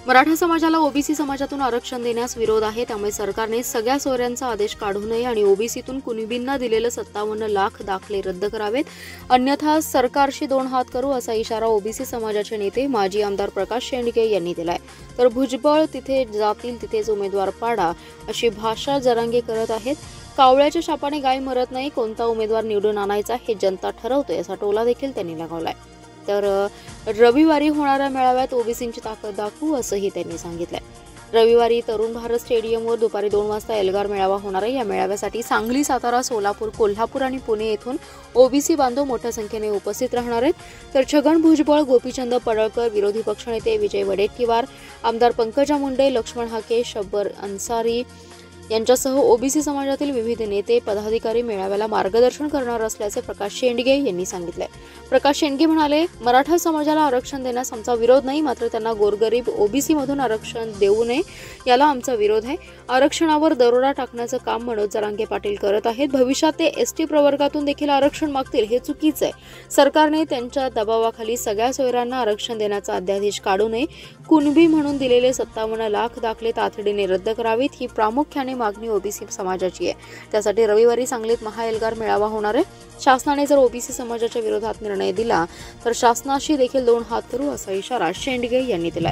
मराठा समाजाला ओबीसी समाजातून आरक्षण देण्यास विरोध आहे, त्यामुळे सरकारने सगळ्या सोयऱ्यांचा आदेश काढू नये आणि ओबीसीतून कुणबींना दिलेले 57 लाख दाखले रद्द करावेत, अन्यथा सरकारशी दोन हात करू असा इशारा ओबीसी समाजाचे नेते माजी आमदार प्रकाश शेंडगे यांनी दिलाय. तर भुजबळ तिथे जातील तिथेच उमेदवार पाडा अशी भाषा जरांगे करत आहेत. कावळ्याच्या शापाने गाय मरत नाही, कोणता उमेदवार निवडून आणायचा हे जनता ठरवते असा टोला देखील त्यांनी लगावलाय. तर रविवारी होणाऱ्या मेळाव्यात ओबीसींची ताकद दाखवू असंही त्यांनी सांगितलंय. रविवारी तरुण भारत स्टेडियमवर दुपारी 2 वाजता एल्गार मेळावा होणार आहे. या मेळाव्यासाठी सांगली, सातारा, सोलापूर, कोल्हापूर आणि पुणे येथून ओबीसी बांधव मोठ्या संख्येने उपस्थित राहणार आहेत. तर छगन भुजबळ, गोपीचंद पडळकर, विरोधी पक्षनेते विजय वडेट्टीवार, आमदार पंकजा मुंडे, लक्ष्मण हाके, शब्बर अन्सारी यांच्यासह ओबीसी समाजातील विविध नेते, पदाधिकारी मेळाव्याला मार्गदर्शन करणार असल्याचे प्रकाश शेंडगे यांनी सांगितले. प्रकाश शेंडगे म्हणाले, मराठा समाजाला आरक्षण देण्यास आमचा विरोध नाही, मात्र त्यांना गोरगरीब ओबीसी मधून आरक्षण देऊ नये याला आमचा विरोध आहे. आरक्षणावर दरोडा टाकण्याचं काम मनोज जरांगे पाटील करत आहेत. भविष्यात ते एसटी प्रवर्गातून देखील आरक्षण मागतील, हे चुकीचं आहे. सरकारने त्यांच्या दबावाखाली सगळ्या सोयऱ्यांना आरक्षण देण्याचा अध्यादेश काढू नये. कुणबी म्हणून दिलेले 57 लाख दाखले तातडीने रद्द करावेत, ही प्रामुख्याने मागणी ओबीसी समाजाची आहे. त्यासाठी रविवारी सांगलीत महाएल्गार मेळावा होणार आहे. शासनाने जर ओबीसी समाजाच्या विरोधात निर्णय दिला तर शासनाशी देखील दोन हात करू असा इशारा शेंडगे यांनी दिलाय.